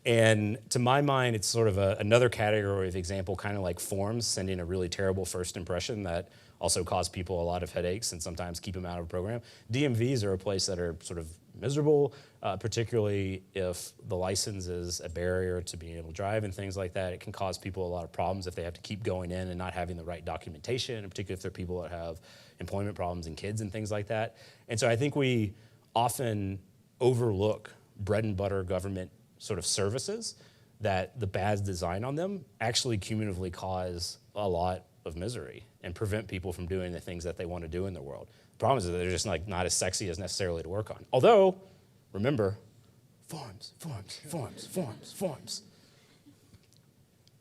And to my mind, it's sort of another category of example, kind of like forms, sending a really terrible first impression that also cause people a lot of headaches and sometimes keep them out of a program. DMVs are a place that are sort of miserable, particularly if the license is a barrier to being able to drive and things like that. It can cause people a lot of problems if they have to keep going in and not having the right documentation, and particularly if they're people that have employment problems and kids and things like that. And so I think we often overlook bread and butter government sort of services that the bad design on them actually cumulatively cause a lot of misery and prevent people from doing the things that they want to do in the world. The problem is that they're just not as sexy as necessarily to work on. Although, remember, forms.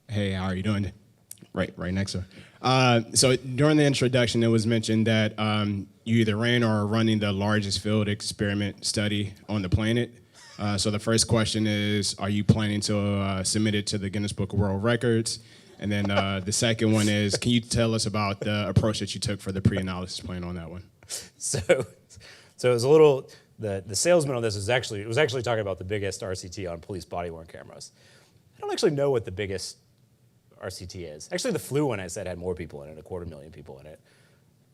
Hey, how are you doing? Right next to her. So during the introduction, it was mentioned that you either ran or are running the largest field experiment study on the planet. So the first question is, are you planning to submit it to the Guinness Book of World Records? And then the second one is, can you tell us about the approach that you took for the pre-analysis plan on that one? So it was a little, the salesman on this was actually talking about the biggest RCT on police body-worn cameras. I don't actually know what the biggest RCT is. Actually, the flu one I said had more people in it, 250,000 people in it.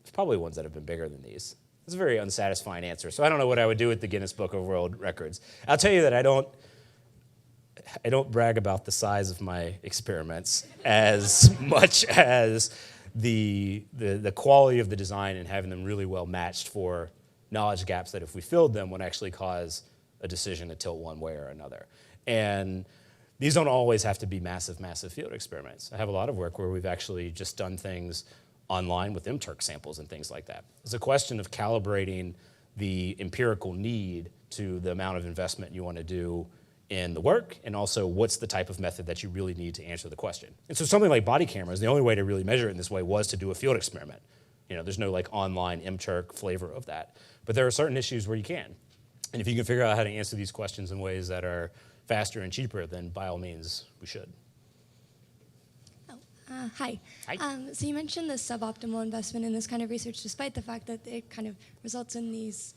There's probably ones that have been bigger than these. It's a very unsatisfying answer. So I don't know what I would do with the Guinness Book of World Records. I'll tell you that I don't brag about the size of my experiments as much as the quality of the design and having them really well matched for knowledge gaps that if we filled them would actually cause a decision to tilt one way or another. And these don't always have to be massive, massive field experiments. I have a lot of work where we've actually just done things online with MTurk samples and things like that. It's a question of calibrating the empirical need to the amount of investment you want to do in the work, and also what's the type of method that you really need to answer the question. And so something like body cameras, the only way to really measure it in this way was to do a field experiment. There's no like online MTurk flavor of that. But there are certain issues where you can. And if you can figure out how to answer these questions in ways that are faster and cheaper, then by all means, we should. Hi. So you mentioned the suboptimal investment in this kind of research, despite the fact that it kind of results in these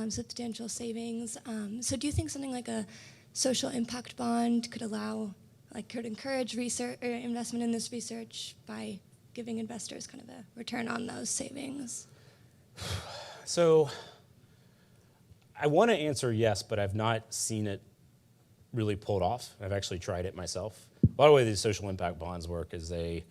substantial savings. So do you think something like a social impact bond could encourage research or investment in this research by giving investors kind of a return on those savings? So I want to answer yes, but I've not seen it really pulled off. I've actually tried it myself. A lot of the way these social impact bonds work is they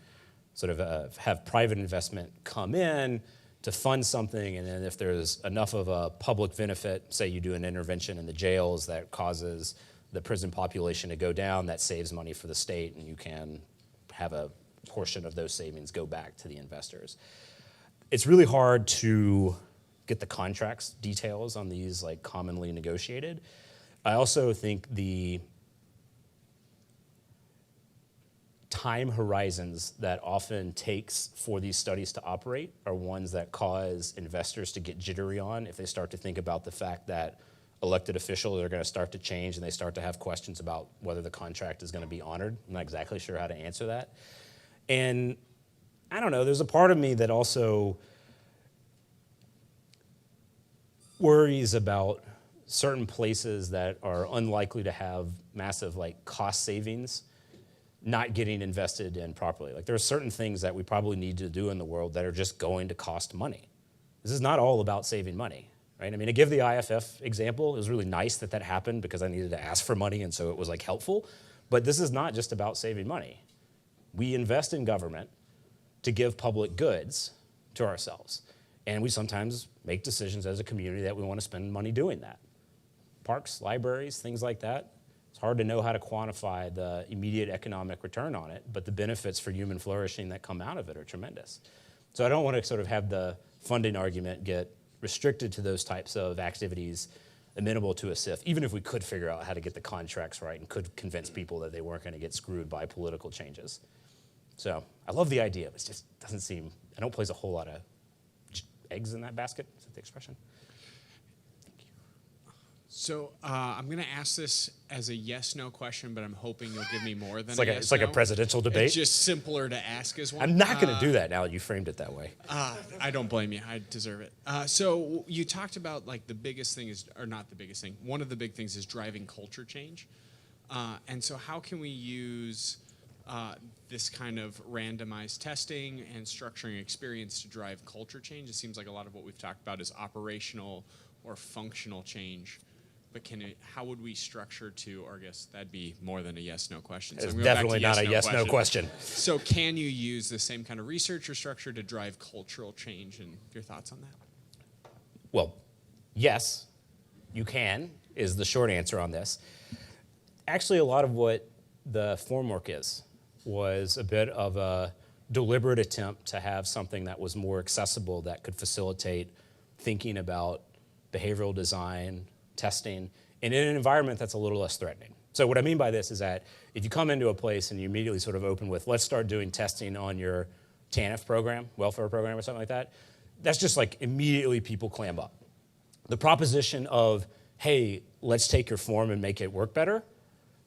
sort of have private investment come in, to fund something, and then if there's enough of a public benefit, say you do an intervention in the jails that causes the prison population to go down, that saves money for the state, and you can have a portion of those savings go back to the investors. It's really hard to get the contracts details on these like commonly negotiated. I also think the time horizons that often takes for these studies to operate are ones that cause investors to get jittery on if they start to think about the fact that elected officials are going to start to change and they start to have questions about whether the contract is going to be honored. I'm not exactly sure how to answer that. And I don't know, there's a part of me that also worries about certain places that are unlikely to have massive like cost savings not getting invested in properly. Like there are certain things that we probably need to do in the world that are just going to cost money. This is not all about saving money, right? I mean, to give the IFF example, it was really nice that that happened because I needed to ask for money and so it was like helpful. But this is not just about saving money. We invest in government to give public goods to ourselves. And we sometimes make decisions as a community that we want to spend money doing that. Parks, libraries, things like that. It's hard to know how to quantify the immediate economic return on it, but the benefits for human flourishing that come out of it are tremendous. So I don't want to sort of have the funding argument get restricted to those types of activities amenable to a SIF, even if we could figure out how to get the contracts right and could convince people that they weren't going to get screwed by political changes. So I love the idea, but it just doesn't seem, I don't place a whole lot of eggs in that basket. Is that the expression? So I'm going to ask this as a yes/no question, but I'm hoping you'll give me more than It's like a presidential debate. It's just simpler to ask as one. I'm not going to do that now that you framed it that way. I don't blame you. I deserve it. So you talked about like the biggest thing is, or not the biggest thing, one of the big things is driving culture change. And so how can we use this kind of randomized testing and structuring experience to drive culture change? It seems like a lot of what we've talked about is operational or functional change. But how would we structure to, or I guess that'd be more than a yes/no question. So It's definitely not a yes/no question. So can you use the same kind of research or structure to drive cultural change, and your thoughts on that? Well, yes, you can, is the short answer on this. Actually, a lot of what the formwork was a bit of a deliberate attempt to have something that was more accessible that could facilitate thinking about behavioral design, testing, and in an environment that's a little less threatening. So what I mean by this is that if you come into a place and you immediately sort of open with, let's start doing testing on your TANF program, welfare program or something like that, that's just like immediately people clam up. The proposition of, hey, let's take your form and make it work better,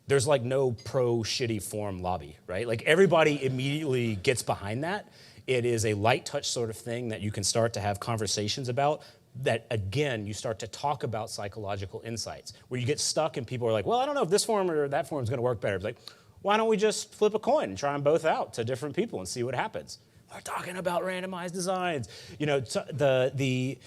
there's like no pro-shitty form lobby, right? Like everybody immediately gets behind that. It is a light touch sort of thing that you can start to have conversations about, that again, you start to talk about psychological insights, where you get stuck and people are like, well, I don't know if this form or that form is going to work better. It's like, why don't we just flip a coin and try them both out to different people and see what happens? We're talking about randomized designs. You know, the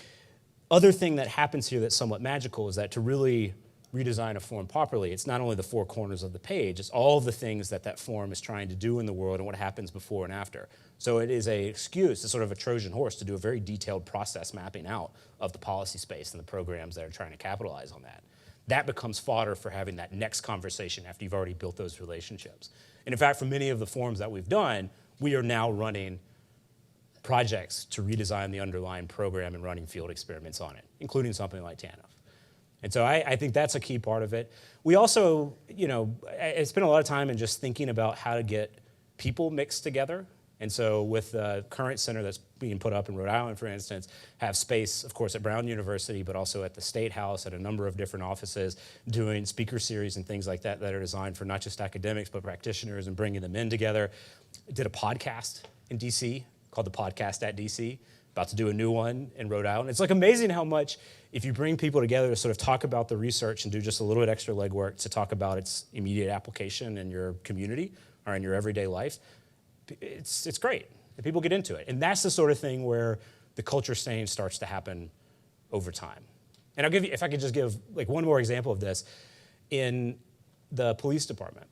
other thing that happens here that's somewhat magical is that to really redesign a form properly, it's not only the four corners of the page, it's all the things that that form is trying to do in the world and what happens before and after. So it is an excuse, it's sort of a Trojan horse to do a very detailed process mapping out of the policy space and the programs that are trying to capitalize on that. That becomes fodder for having that next conversation after you've already built those relationships. And in fact, for many of the forms that we've done, we are now running projects to redesign the underlying program and running field experiments on it, including something like TANF. And so I think that's a key part of it. We also, you know, I spent a lot of time in just thinking about how to get people mixed together. And so with the current center that's being put up in Rhode Island, for instance, have space, of course, at Brown University, but also at the State House, at a number of different offices, doing speaker series and things like that that are designed for not just academics, but practitioners and bringing them in together. I did a podcast in DC called The Podcast at DC, about to do a new one in Rhode Island. It's like amazing how much, if you bring people together to sort of talk about the research and do just a little bit extra legwork to talk about its immediate application in your community or in your everyday life, it's great. And people get into it. And that's the sort of thing where the culture change starts to happen over time. And I'll give you, if I could just give like one more example of this, in the police department.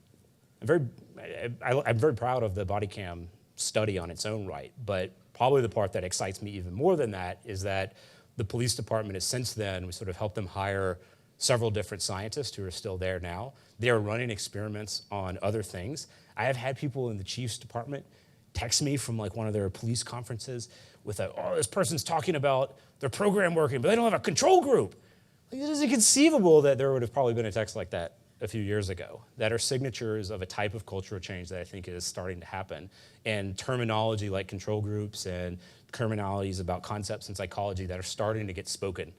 I'm very proud of the body cam study on its own right, but probably the part that excites me even more than that is that the police department has since then, we sort of helped them hire several different scientists who are still there now. They are running experiments on other things. I have had people in the chief's department text me from like one of their police conferences with this person's talking about their program working, but they don't have a control group. Like, it is inconceivable that there would have probably been a text like that a few years ago, that are signatures of a type of cultural change that I think is starting to happen. And terminology like control groups and terminologies about concepts in psychology that are starting to get spoken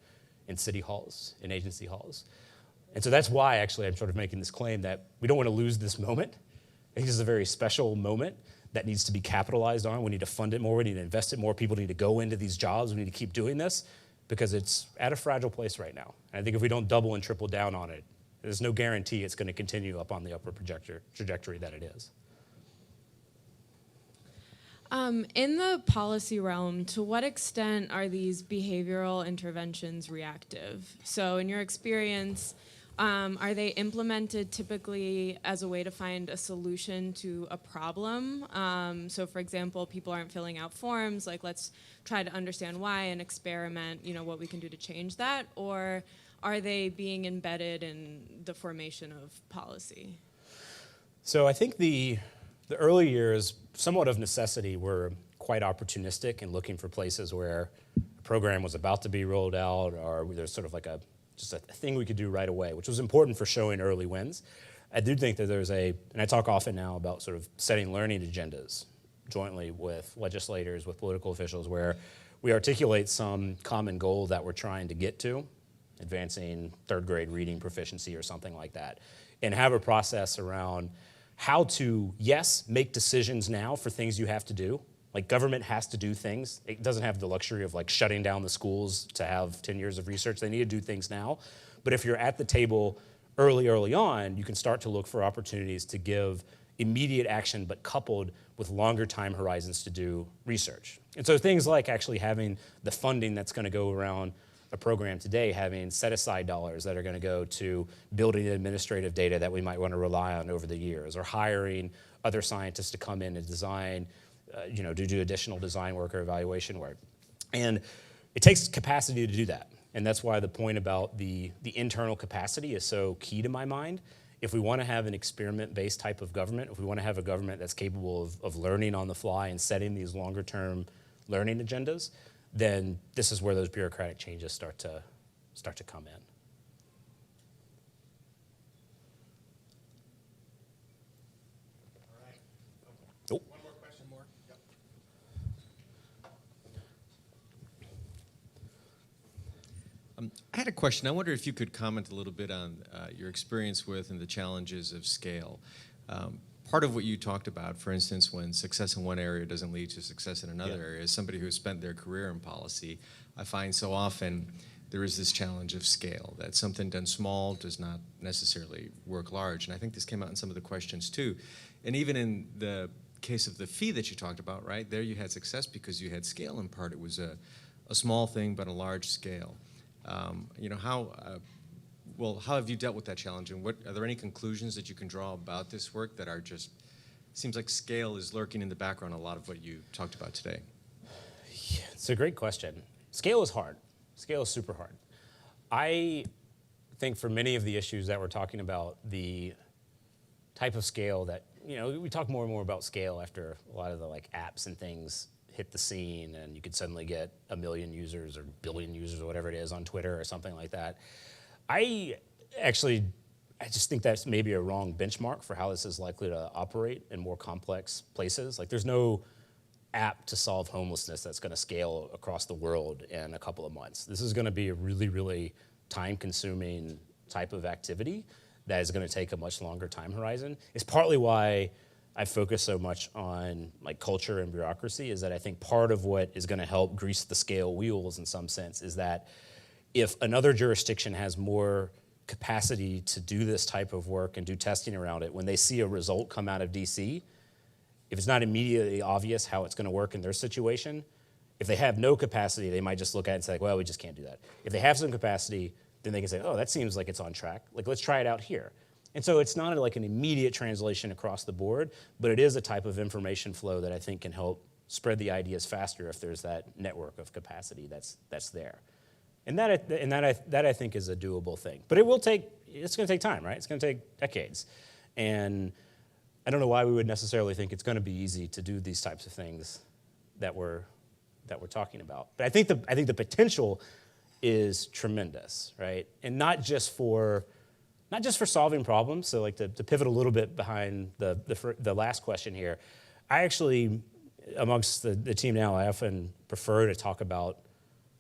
in city halls, in agency halls. And so that's why actually I'm sort of making this claim that we don't want to lose this moment. I think this is a very special moment that needs to be capitalized on. We need to fund it more, we need to invest it more, people need to go into these jobs, we need to keep doing this because it's at a fragile place right now. And I think if we don't double and triple down on it, there's no guarantee it's going to continue up on the upward trajectory that it is. In the policy realm, to what extent are these behavioral interventions reactive? So in your experience, are they implemented typically as a way to find a solution to a problem? So for example, people aren't filling out forms, like let's try to understand why and experiment, what we can do to change that, or are they being embedded in the formation of policy? So I think the early years, somewhat of necessity, were quite opportunistic in looking for places where a program was about to be rolled out, or there's sort of like just a thing we could do right away, which was important for showing early wins. I do think that there's and I talk often now about sort of setting learning agendas jointly with legislators, with political officials, where we articulate some common goal that we're trying to get to, advancing third grade reading proficiency or something like that, and have a process around how to, yes, make decisions now for things you have to do. Like government has to do things. It doesn't have the luxury of like shutting down the schools to have 10 years of research. They need to do things now. But if you're at the table early on, you can start to look for opportunities to give immediate action, but coupled with longer time horizons to do research. And so things like actually having the funding that's going to go around a program today, having set aside dollars that are going to go to building administrative data that we might want to rely on over the years, or hiring other scientists to come in and design, to do additional design work or evaluation work. And it takes capacity to do that. And that's why the point about the internal capacity is so key to my mind. If we want to have an experiment-based type of government, if we want to have a government that's capable of learning on the fly and setting these longer-term learning agendas, then this is where those bureaucratic changes start to come in. All right. Oh. One more question. Yep. I had a question. I wonder if you could comment a little bit on your experience with and the challenges of scale. Part of what you talked about, for instance, when success in one area doesn't lead to success in another area, as somebody who has spent their career in policy, I find so often there is this challenge of scale, that something done small does not necessarily work large. And I think this came out in some of the questions too. And even in the case of the fee that you talked about, right, there you had success because you had scale in part. It was a small thing, but a large scale. How have you dealt with that challenge, and are there any conclusions that you can draw about this work that are just, seems like scale is lurking in the background a lot of what you talked about today? Yeah, it's a great question. Scale is hard. Scale is super hard. I think for many of the issues that we're talking about, the type of scale that, we talk more and more about scale after a lot of the like apps and things hit the scene, and you could suddenly get 1 million users or billion users or whatever it is on Twitter or something like that. I just think that's maybe a wrong benchmark for how this is likely to operate in more complex places. Like there's no app to solve homelessness that's going to scale across the world in a couple of months. This is going to be a really, really time-consuming type of activity that is going to take a much longer time horizon. It's partly why I focus so much on like culture and bureaucracy, is that I think part of what is going to help grease the scale wheels in some sense is that if another jurisdiction has more capacity to do this type of work and do testing around it, when they see a result come out of DC, if it's not immediately obvious how it's going to work in their situation, if they have no capacity, they might just look at it and say, like, well, we just can't do that. If they have some capacity, then they can say, oh, that seems like it's on track. Like, let's try it out here. And so it's not like an immediate translation across the board, but it is a type of information flow that I think can help spread the ideas faster if there's that network of capacity that's there. And that I think is a doable thing. But it's going to take time, right? It's going to take decades. And I don't know why we would necessarily think it's going to be easy to do these types of things that we're talking about. But I think the potential is tremendous, right? And not just for solving problems. So like to pivot a little bit behind the last question here, I actually, amongst the team now, I often prefer to talk about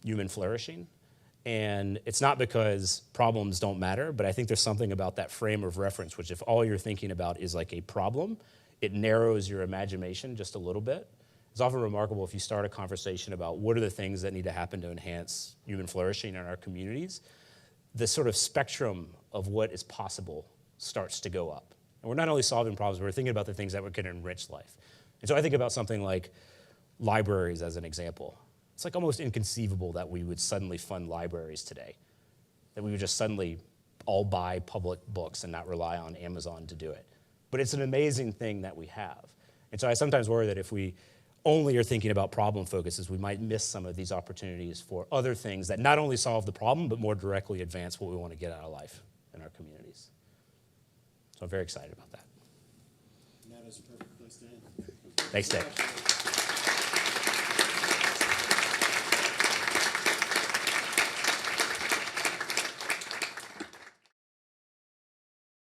human flourishing. And it's not because problems don't matter, but I think there's something about that frame of reference, which if all you're thinking about is like a problem, it narrows your imagination just a little bit. It's often remarkable if you start a conversation about what are the things that need to happen to enhance human flourishing in our communities, the sort of spectrum of what is possible starts to go up. And we're not only solving problems, we're thinking about the things that can enrich life. And so I think about something like libraries as an example. It's like almost inconceivable that we would suddenly fund libraries today, that we would just suddenly all buy public books and not rely on Amazon to do it. But it's an amazing thing that we have. And so I sometimes worry that if we only are thinking about problem focuses, we might miss some of these opportunities for other things that not only solve the problem, but more directly advance what we want to get out of life in our communities. So I'm very excited about that. And that is a perfect place to end. Thanks, Dave.